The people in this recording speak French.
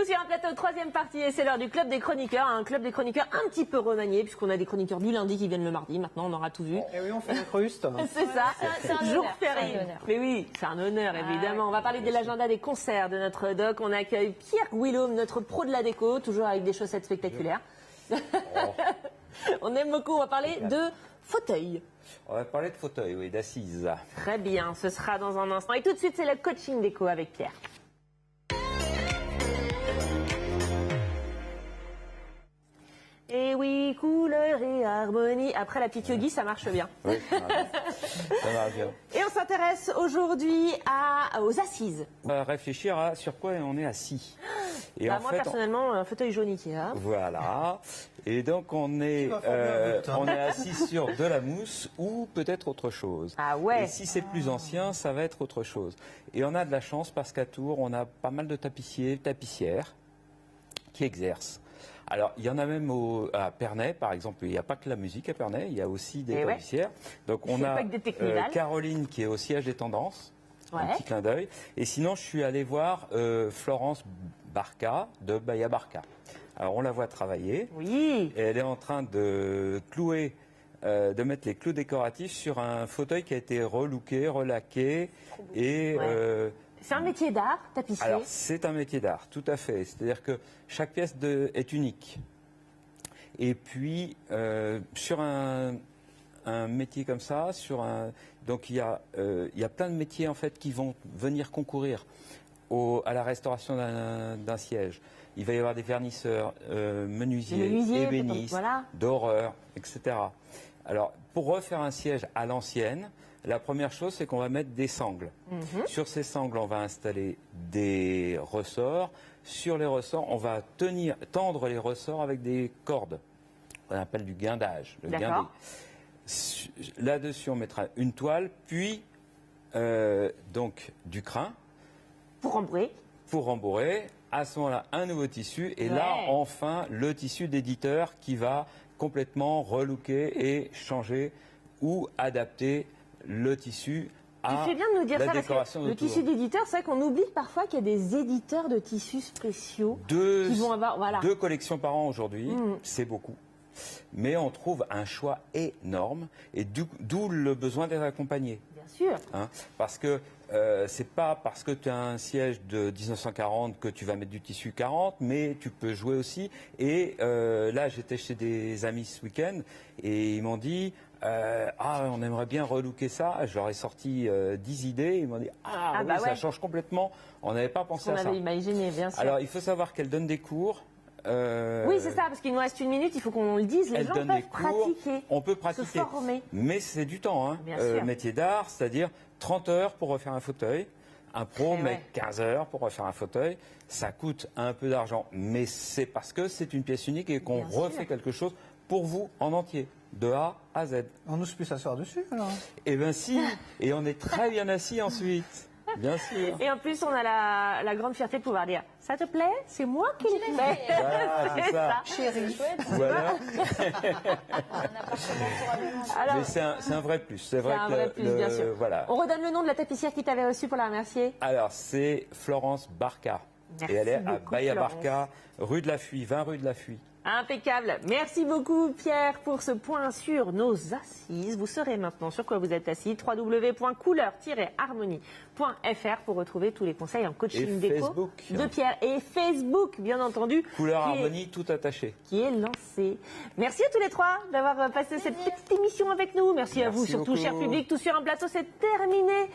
sur un plateau, troisième partie, et c'est l'heure du Club des Chroniqueurs. Un Club des Chroniqueurs un petit peu remanié, puisqu'on a des chroniqueurs du lundi qui viennent le mardi. Maintenant, on aura tout vu. Et oui, on fait des crustes. C'est ça, c'est un jour honneur, férié. c'est un honneur. Mais oui, c'est un honneur, évidemment. ouais, On va parler de l'agenda des concerts de notre doc. On accueille Pierre Guillaume, notre pro de la déco, toujours avec des chaussettes spectaculaires. On aime beaucoup. On va parler de fauteuil. On va parler de fauteuil, oui, d'assises. Très bien, ce sera dans un instant. Et tout de suite, c'est le coaching déco avec Pierre. Et oui, couleur et harmonie. Après la petite yogi, ça marche bien. Oui, ça marche bien. Et on s'intéresse aujourd'hui aux assises. On va réfléchir à sur quoi on est assis. Et Moi, personnellement, un fauteuil jaune Ikea. Voilà. Et donc, on est assis sur de la mousse ou peut-être autre chose. Ah ouais. Et si c'est plus ancien, ça va être autre chose. Et on a de la chance parce qu'à Tours, on a pas mal de tapissiers, tapissières qui exercent. Alors, il y en a même à Pernay, par exemple. Il n'y a pas que la musique à Pernay, il y a aussi des tapissières. Donc, on a Caroline qui est au siège des tendances. Ouais. Un petit clin d'œil. Et sinon, je suis allé voir Florence Barca de Baya Barca. Alors, on la voit travailler. Oui. Et elle est en train de clouer, de mettre les clous décoratifs sur un fauteuil qui a été relooké, relaqué. Et c'est un métier d'art, tapissier. Alors, c'est un métier d'art, tout à fait. C'est-à-dire que chaque pièce est unique. Et puis, sur un métier comme ça, donc il y a plein de métiers en fait qui vont venir concourir à la restauration d'un siège. Il va y avoir des vernisseurs, menuisiers, ébénistes, doreurs, etc. Alors, pour refaire un siège à l'ancienne, la première chose, c'est qu'on va mettre des sangles. Sur ces sangles, on va installer des ressorts. Sur les ressorts, on va tendre les ressorts avec des cordes. On appelle du guindage. Le guindé. Là-dessus, on mettra une toile, puis donc du crin. Pour rembourrer. À ce moment-là, un nouveau tissu. Et là, enfin, le tissu d'éditeur qui va complètement relooker et changer ou adapter le tissu à tu fais bien de nous dire la ça, décoration parce que le tissu d'éditeur, c'est vrai qu'on oublie parfois qu'il y a des éditeurs de tissus spéciaux qui vont avoir... Deux collections par an aujourd'hui, c'est beaucoup. Mais on trouve un choix énorme et d'où le besoin d'être accompagné. Bien sûr. Parce que c'est pas parce que tu as un siège de 1940 que tu vas mettre du tissu 40, mais tu peux jouer aussi. Et là, j'étais chez des amis ce week-end et ils m'ont dit on aimerait bien relooker ça. Je leur ai sorti 10 idées. Ils m'ont dit ça change complètement. On n'avait pas pensé à ça. On avait imaginé, bien sûr. Alors, il faut savoir qu'elle donne des cours. Oui, c'est ça, parce qu'il nous reste une minute, il faut qu'on le dise. Les gens peuvent pratiquer. On peut pratiquer. Se former. Mais c'est du temps. Bien sûr. Métier d'art, c'est-à-dire 30 heures pour refaire un fauteuil. Un pro met 15 heures pour refaire un fauteuil. Ça coûte un peu d'argent, mais c'est parce que c'est une pièce unique et qu'on refait quelque chose pour vous en entier, de A à Z. On n'ose plus s'asseoir dessus, alors. Eh bien si, et on est très bien assis ensuite. Bien sûr. Et en plus, on a la grande fierté de pouvoir dire « Ça te plaît? C'est moi qui l'ai fait. » Voilà, c'est ça. Chérie. Voilà. Mais c'est un vrai plus. C'est vrai un vrai plus, bien sûr. Voilà. On redonne le nom de la tapissière qui t'avait reçu pour la remercier. Alors, c'est Florence Barca. Merci et elle est beaucoup, à Baya Barca, rue de la Fuie, 20 rue de la Fuie. Impeccable. Merci beaucoup Pierre pour ce point sur nos assises. Vous saurez maintenant sur quoi vous êtes assis. www.couleur-harmonie.fr pour retrouver tous les conseils en coaching déco de Pierre. Et Facebook, bien entendu. Couleur Harmonie, tout attaché. Qui est lancé. Merci à tous les trois d'avoir passé cette petite émission avec nous. Merci à vous surtout, cher public. Tout sur un plateau, c'est terminé.